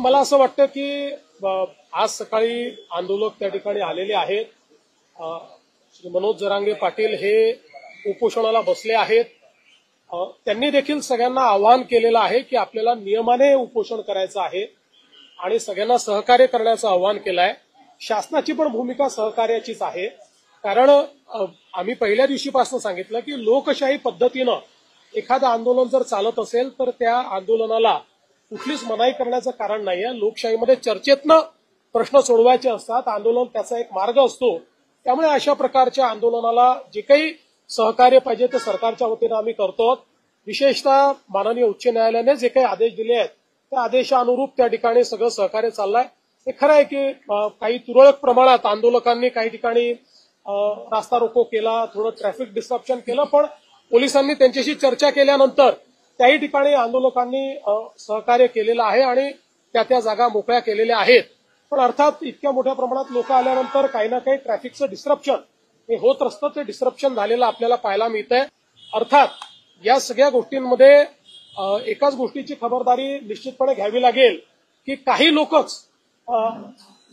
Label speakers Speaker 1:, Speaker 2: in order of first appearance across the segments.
Speaker 1: मला असं वाटतं की आज सकाळी आंदोलक त्या ठिकाणी आलेले आहेत. श्री मनोज जरांगे पाटील हे उपोषणाला बसले आहेत. त्यांनी देखील सगळ्यांना आवाहन केलेलं आहे की आपल्याला नियमाने उपोषण करायचं आहे आणि सगळ्यांना सहकार्य करण्याचं आवाहन केलं आहे. शासनाची पण भूमिका सहकार्याचीच आहे. कारण आम्ही पहिल्या दिवशीपासून सांगितलं की लोकशाही पद्धतीनं एखादं आंदोलन जर चालत असेल तर त्या आंदोलनाला कुठलीच मनाई करण्याचं कारण नाहीये. लोकशाहीमध्ये चर्चेतनं प्रश्न सोडवायचे असतात. आंदोलन त्याचा एक मार्ग असतो. त्यामुळे अशा प्रकारच्या आंदोलनाला जे काही सहकार्य पाहिजे ते सरकारच्या वतीनं आम्ही करतो. विशेषतः माननीय उच्च न्यायालयाने जे काही आदेश दिले आहेत त्या आदेशानुरूप त्या ठिकाणी सगळं सहकार्य चाललंय. हे खरं आहे की काही तुरळक प्रमाणात आंदोलकांनी काही ठिकाणी रास्ता रोको केला, थोडं ट्रॅफिक डिस्ट्रप्शन केलं, पण पोलिसांनी त्यांच्याशी चर्चा केल्यानंतर त्याही ठिकाणी आंदोलकांनी सहकार्य केलेलं आहे आणि त्या जागा मोकळ्या केलेल्या आहेत. पण अर्थात इतक्या मोठ्या प्रमाणात लोक आल्यानंतर काही ना काही ट्रॅफिकचं डिस्ट्रप्शन हे होत असतं. ते डिस्ट्रप्शन झालेलं आपल्याला पाहायला मिळतंय. अर्थात या सगळ्या गोष्टींमध्ये एकाच गोष्टीची खबरदारी निश्चितपणे घ्यावी लागेल की काही लोकच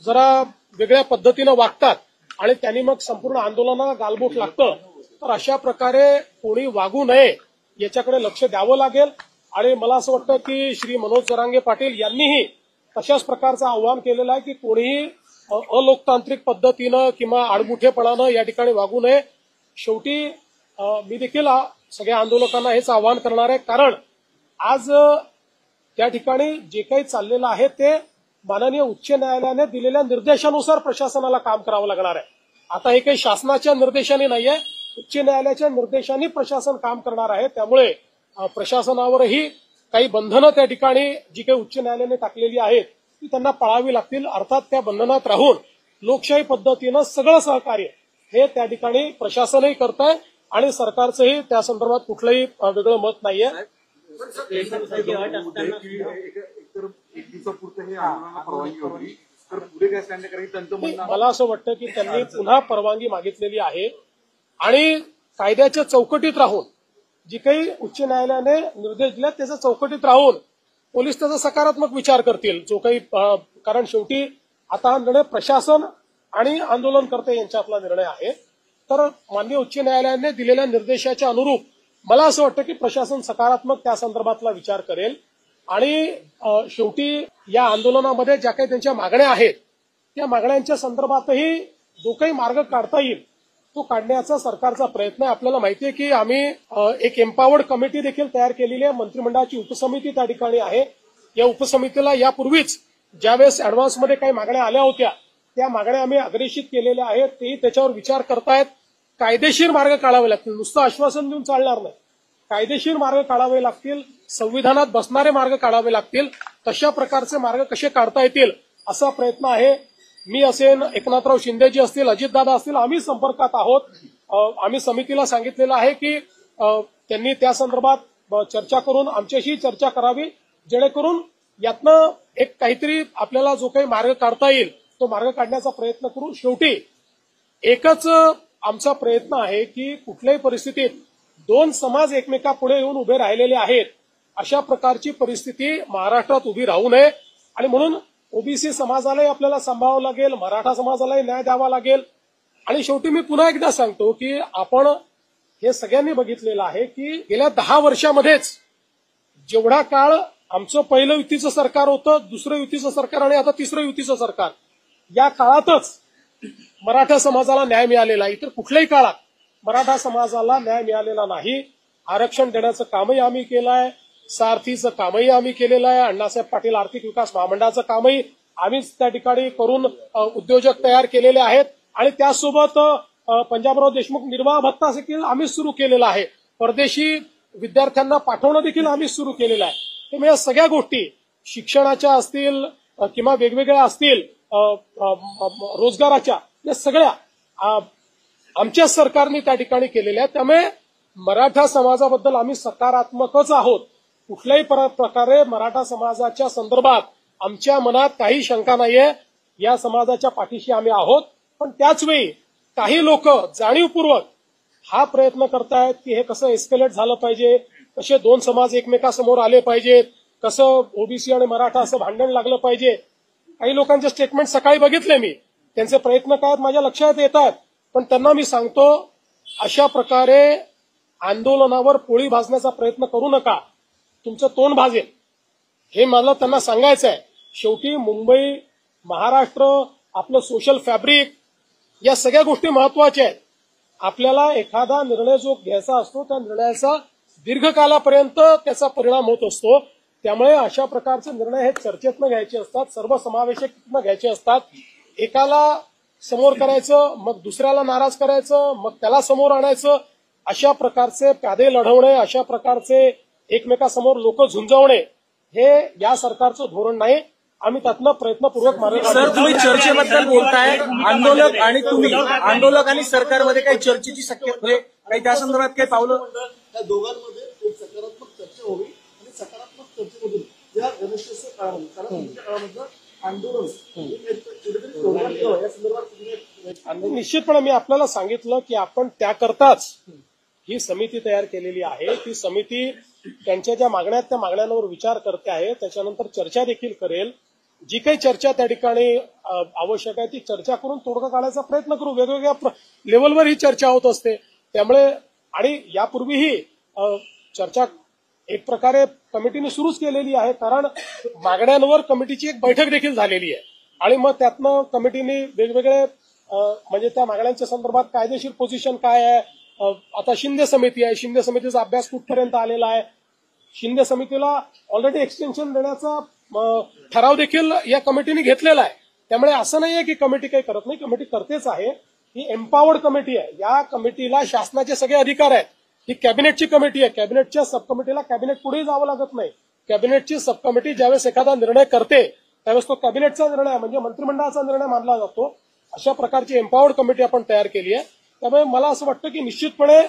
Speaker 1: जरा वेगळ्या पद्धतीनं वागतात आणि त्यांनी मग संपूर्ण आंदोलनाला गालबोट लागतं. तर अशा प्रकारे कोणी वागू नये याच्याकडे लक्ष द्यावं लागेल. आणि मला असं वाटतं की श्री मनोज जरांगे पाटील यांनीही तशाच प्रकारचं आव्हान केलेलं आहे की कोणीही अलोकतांत्रिक पद्धतीनं किंवा आडमुठेपणानं या ठिकाणी वागू नये. शेवटी मी देखील सगळ्या आंदोलकांना हेच आवाहन करणार आहे. कारण आज त्या ठिकाणी जे काही चाललेलं आहे ते माननीय उच्च न्यायालयाने दिलेल्या निर्देशानुसार प्रशासनाला काम करावं लागणार आहे. आता हे काही शासनाच्या निर्देशाने नाहीये, उच्च न्यायालयाच्या निर्देशांनी प्रशासन काम करणार आहे. त्यामुळे प्रशासनावरही काही बंधनं त्या ठिकाणी जी काही उच्च न्यायालयाने टाकलेली आहेत ती त्यांना पाळावी लागतील. अर्थात त्या बंधनात राहून लोकशाही पद्धतीनं सगळं सहकार्य हे त्या ठिकाणी प्रशासनही करत आहे आणि सरकारचंही त्या संदर्भात कुठलंही वेगळं मत नाहीये. मला असं वाटतं की त्यांनी पुन्हा परवानगी मागितलेली आहे आणि कायद्याच्या चौकटीत राहून जी काही उच्च न्यायालयाने निर्देश दिले त्याच्या चौकटीत राहून पोलीस त्याचा सकारात्मक विचार करतील. जो काही कारण शेवटी आता हा निर्णय प्रशासन आणि आंदोलनकर्ते यांच्यातला निर्णय आहे. तर माननीय उच्च न्यायालयाने दिलेल्या निर्देशाच्या अनुरूप मला असं वाटतं की प्रशासन सकारात्मक त्या संदर्भातला विचार करेल आणि शेवटी या आंदोलनामध्ये ज्या काही त्यांच्या मागण्या आहेत त्या मागण्यांच्या संदर्भातही जो काही मार्ग काढता येईल तो काढण्याचा सरकारचा प्रयत्न आहे. आपल्याला माहिती आहे की आम्ही एक एम्पावर्ड कमिटी देखील तयार केलेली आहे. मंत्रिमंडळाची उपसमिती त्या ठिकाणी आहे. या उपसमितीला यापूर्वीच ज्यावेळेस अॅडव्हान्समध्ये काही मागण्या आल्या होत्या त्या मागण्या आम्ही अग्रेषित केलेल्या आहेत. तेही त्याच्यावर विचार करतायत. कायदेशीर मार्ग काढावे लागतील. नुसतं आश्वासन देऊन चालणार नाही. कायदेशीर मार्ग काढावे लागतील. संविधानात बसणारे मार्ग काढावे लागतील. तशा प्रकारचे मार्ग कसे काढता येतील असा प्रयत्न आहे. मी असेन, एकनाथराव शिंदेजी असतील, अजितदादा असतील, आम्ही संपर्कात आहोत. आम्ही समितीला सांगितलेलं आहे की त्यांनी त्या संदर्भात चर्चा करून आमच्याशी चर्चा करावी जेणेकरून यातनं एक काहीतरी आपल्याला जो काही मार्ग काढता येईल तो मार्ग काढण्याचा प्रयत्न करू. शेवटी एकच आमचा प्रयत्न आहे की कुठल्याही परिस्थितीत दोन समाज एकमेकापुढे येऊन उभे राहिलेले आहेत अशा प्रकारची परिस्थिती महाराष्ट्रात उभी राहू नये. आणि म्हणून ओबीसी समाजालाही आपल्याला सांभाळावं लागेल, मराठा समाजालाही न्याय द्यावा लागेल. आणि शेवटी मी पुन्हा एकदा सांगतो की आपण हे सगळ्यांनी बघितलेलं आहे की गेल्या 10 वर्षामध्येच जेवढा काळ आमचं पहिलं युतीचं सरकार होतं, दुसरं युतीचं सरकार आणि आता तिसरं युतीचं सरकार, या काळातच मराठा समाजाला न्याय मिळालेला आहे. इतर कुठल्याही काळात मराठा समाजाला न्याय मिळालेला नाही. आरक्षण देण्याचं कामही आम्ही केलं आहे. सारथीचं कामही आम्ही केलेलं आहे. अण्णासाहेब पाटील आर्थिक विकास महामंडळाचं कामही आम्हीच त्या ठिकाणी करून उद्योजक तयार केलेले आहेत. आणि त्यासोबत पंजाबराव देशमुख निर्वाह भत्ता देखील आम्हीच सुरू केलेला आहे. परदेशी विद्यार्थ्यांना पाठवणं देखील आम्हीच सुरू केलेलं आहे. त्यामुळे या सगळ्या गोष्टी शिक्षणाच्या असतील किंवा वेगवेगळ्या असतील रोजगाराच्या, या सगळ्या आमच्या सरकारने त्या ठिकाणी केलेल्या आहेत. त्यामुळे मराठा समाजाबद्दल आम्ही सकारात्मकच आहोत. कुठल्याही प्रकारे मराठा समाजाच्या संदर्भात आमच्या मनात काही शंका नाहीये. या समाजाच्या पाठीशी आम्ही आहोत. पण त्याचवेळी काही लोक जाणीवपूर्वक हा प्रयत्न करतायत की हे कसं एस्केलेट झालं पाहिजे, कसे दोन समाज एकमेकासमोर आले पाहिजेत, कसं ओबीसी आणि मराठा असं भांडण लागलं पाहिजे. काही लोकांचे स्टेटमेंट सकाळी बघितले मी, त्यांचे प्रयत्न काय माझ्या लक्षात येतात, पण त्यांना मी सांगतो अशा प्रकारे आंदोलनावर पोळी भाजण्याचा प्रयत्न करू नका, तुमचं तोंड भाजेल. हे मला त्यांना सांगायचं आहे. शेवटी मुंबई, महाराष्ट्र, आपलं सोशल फॅब्रिक, या सगळ्या गोष्टी महत्वाच्या आहेत. आपल्याला एखादा निर्णय जो घ्यायचा असतो त्या निर्णयाचा दीर्घकालापर्यंत त्याचा परिणाम होत असतो. त्यामुळे अशा प्रकारचे निर्णय हे चर्चेतनं घ्यायचे असतात, सर्वसमावेशकनं घ्यायचे असतात. एकाला समोर करायचं, मग दुसऱ्याला नाराज करायचं, मग त्याला समोर आणायचं, अशा प्रकारचे प्यादे लढवणे, अशा प्रकारचे एकमेकासमोर लोक झुंजवणे हे या सरकारचं धोरण नाही. आम्ही त्यातनं प्रयत्नपूर्वक मार्ग काढतो.
Speaker 2: सर, तुम्ही चर्चेबद्दल बोलताय, आंदोलक आणि तुम्ही, आंदोलक आणि सरकारमध्ये काही चर्चेची शक्यता आहे, काही त्या संदर्भात काही पावलं?
Speaker 3: त्या दोघांमध्ये एक सकारात्मक चर्चा व्हावी आणि सकारात्मक चर्चेमधून या गणेशोत्सव काळामध्ये, सणासुदीच्या काळामधलं आंदोलन या संदर्भात
Speaker 1: निश्चितपणे मी आपल्याला सांगितलं की आपण त्याकरताच ही समिती तयार केलेली आहे. ती समिती त्यांच्या ज्या मागण्या आहेत त्या मागण्यांवर विचार करते आहे, त्याच्यानंतर चर्चा देखील करेल. जी काही चर्चा त्या ठिकाणी आवश्यक आहे ती चर्चा करून तोडगा काढायचा प्रयत्न करू. वेगवेगळ्या लेवलवर ही चर्चा होत असते. त्यामुळे आणि यापूर्वीही चर्चा एक प्रकारे कमिटीने सुरूच केलेली आहे, कारण मागण्यांवर कमिटीची एक बैठक देखील झालेली आहे. आणि मग त्यातनं कमिटीने वेगवेगळे म्हणजे त्या मागण्यांच्या संदर्भात कायदेशीर पोझिशन काय आहे. आता शिंदे समिती आहे, शिंदे समितीचा अभ्यास कुठपर्यंत आलेला आहे. शिंदे समितीला ऑलरेडी एक्सटेन्शन देण्याचा ठराव देखील या कमिटीने घेतलेला आहे. त्यामुळे असं नाहीये की कमिटी काही करत नाही, कमिटी करतेच आहे. ही एम्पावर्ड कमिटी आहे. या कमिटीला शासनाचे सगळे अधिकार आहेत. ही कॅबिनेटची कमिटी आहे. कॅबिनेटच्या सब कमिटीला कॅबिनेट पुढे जावं लागत नाही. कॅबिनेटची सब कमिटी ज्यावेळेस एखादा निर्णय करते त्यावेळेस तो कॅबिनेटचा निर्णय म्हणजे मंत्रिमंडळाचा निर्णय मानला जातो. अशा प्रकारची एम्पावर्ड कमिटी आपण तयार केली आहे. त्यामुळे मला असं वाटतं की निश्चितपणे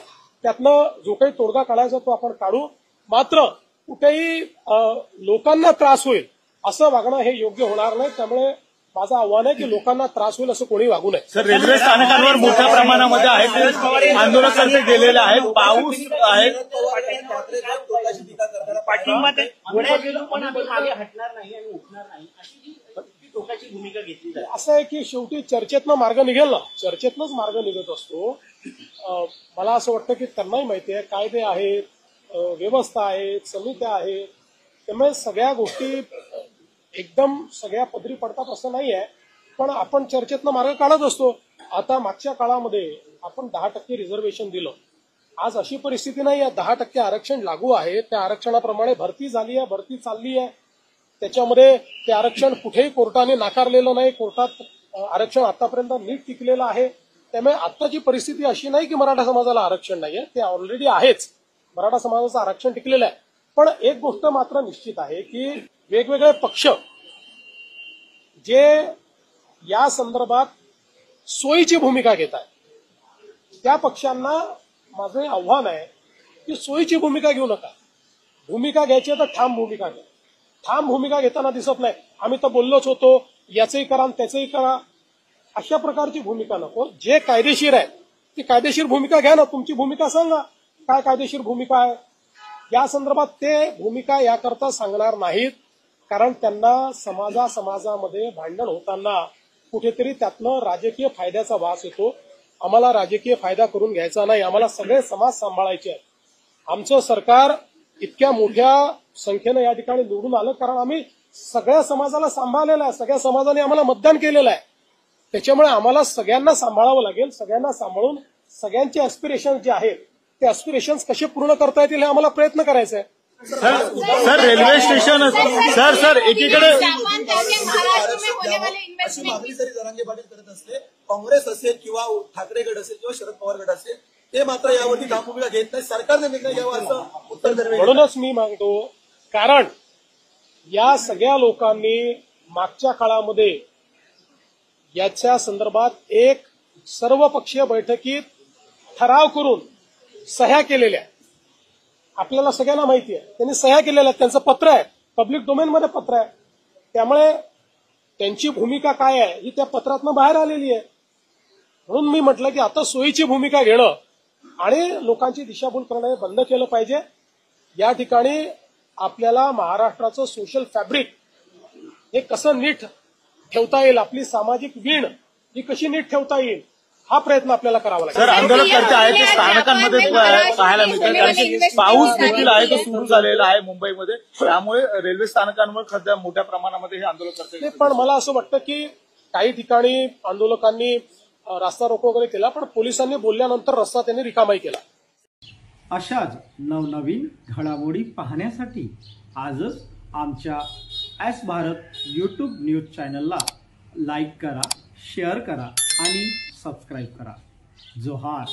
Speaker 1: त्यातनं जो काही तोडगा काढायचा तो आपण काढू. मात्र कुठेही लोकांना त्रास होईल असं वागणं हे योग्य होणार नाही. त्यामुळे माझं आव्हान आहे की लोकांना त्रास होईल असं कोणी वागू नये.
Speaker 2: सर, रेल्वे स्थानकांवर मोठ्या प्रमाणामध्ये आहेत आंदोलक गेलेले आहेत, पाऊस आहे,
Speaker 4: पाठिंबा पण आम्ही मागे हटणार नाही आणि उठणार नाही अशी टोकाची भूमिका घेतली जाते.
Speaker 1: असं आहे की शेवटी चर्चेतनं मार्ग निघेल ना, चर्चेतनंच मार्ग निघत असतो. मला असं वाटतं की त्यांनाही माहिती आहे कायदे आहेत, व्यवस्था आहेत, समित्या आहेत. त्यामुळे सगळ्या गोष्टी एकदम सगळ्या पदरी पडतात असं नाही आहे, पण आपण चर्चेतनं मार्ग काढत असतो. आता मागच्या काळामध्ये आपण 10% रिझर्वेशन दिलं. आज अशी परिस्थिती नाही आहे. 10% आरक्षण लागू आहे. त्या आरक्षणाप्रमाणे भरती झाली आहे, भरती चालली आहे. त्याच्यामध्ये ते आरक्षण कुठेही कोर्टाने नाकारलेलं नाही. कोर्टात आरक्षण आतापर्यंत नीट टिकलेलं आहे. त्यामुळे आत्ताची परिस्थिती अशी नाही की मराठा समाजाला आरक्षण नाहीये, ते ऑलरेडी आहेच. मराठा समाजाचं आरक्षण टिकलेलं आहे. पण एक गोष्ट मात्र निश्चित आहे की वेगवेगळे पक्ष जे या संदर्भात सोयीची भूमिका घेत आहेत त्या पक्षांना माझं आव्हान आहे की सोयीची भूमिका घेऊ नका. भूमिका घ्यायची तर ठाम भूमिका घ्या. ठाम भूमिका घेताना दिसत नाही. आम्ही तर बोललोच होतो, याचंही करा त्याचंही करा, अशा प्रकारची भूमिका नको. जे कायदेशीर आहे ती कायदेशीर भूमिका घ्या ना. तुमची भूमिका सांगा काय कायदेशीर भूमिका आहे. या संदर्भात ते भूमिका याकरता सांगणार नाहीत, कारण त्यांना समाजामध्ये भांडण होताना कुठेतरी त्यातनं राजकीय फायद्याचा वास येतो. आम्हाला राजकीय फायदा करून घ्यायचा नाही. आम्हाला सगळे समाज सांभाळायचे आहेत. आमचं सरकार इतक्या मोठ्या संख्येनं या ठिकाणी निवडून आलं कारण आम्ही सगळ्या समाजाला सांभाळलेलं आहे. सगळ्या समाजाने आम्हाला मतदान केलेलं आहे. त्याच्यामुळे आम्हाला सगळ्यांना सांभाळावं लागेल. सगळ्यांना सांभाळून सगळ्यांचे ऍस्पिरेशन जे आहेत ते ऍस्पिरेशन्स कसे पूर्ण करता येतील हे आम्हाला प्रयत्न करायचा आहे.
Speaker 2: सर, रेल्वे स्टेशन सर एकीकडे
Speaker 3: अशी मागणी जरी जरांगे पाटील करत असते, काँग्रेस असेल किंवा ठाकरे गट असेल किंवा शरद पवार गट असेल, ते मात्र यावरती ठाम भूमिका घेत नाही. सरकारने निर्णय घ्यावा असं उत्तर द्यावे.
Speaker 1: म्हणूनच मी मागतो, कारण या सगळ्या लोकांनी मागच्या काळामध्ये याच्या संदर्भात एक सर्वपक्षीय बैठकीत ठराव करून सह्या केलेल्या. आपल्याला सगळ्यांना माहिती आहे त्यांनी सह्या केलेल्या आहेत. त्यांचं पत्र आहे, पब्लिक डोमेनमध्ये पत्र आहे. त्यामुळे त्यांची भूमिका काय आहे ही त्या पत्रातनं बाहेर आलेली आहे. म्हणून मी म्हटलं की आता सोयीची भूमिका घेणं आणि लोकांची दिशाभूल करणं हे बंद केलं पाहिजे. या ठिकाणी आपल्याला महाराष्ट्राचं सोशल फॅब्रिक हे कसं नीट ठेवता येईल, आपली सामाजिक वीण ही कशी नीट ठेवता येईल, हा प्रयत्न आपल्याला करावा लागेल.
Speaker 2: सर, आंदोलनकर्ते आहेत ते स्थानकांमध्ये पाहायला मिळतात, कारण की पाऊस देखील आहे तो सुरू झालेला आहे मुंबईमध्ये, त्यामुळे रेल्वे स्थानकांवर सध्या मोठ्या प्रमाणामध्ये हे आंदोलनकर्ते.
Speaker 1: पण मला असं वाटतं की काही ठिकाणी आंदोलकांनी रस्ता रोको वगैरे केला, पण पोलिसांनी बोलल्यानंतर रस्ता त्यांनी रिकामाही केला.
Speaker 5: अशाच नवनवीन घडामोडी पाहण्यासाठी आजच आमच्या एस भारत यूट्यूब न्यूज चॅनलला लाईक करा, शेअर करा आणि सबस्क्राईब करा. जोहार.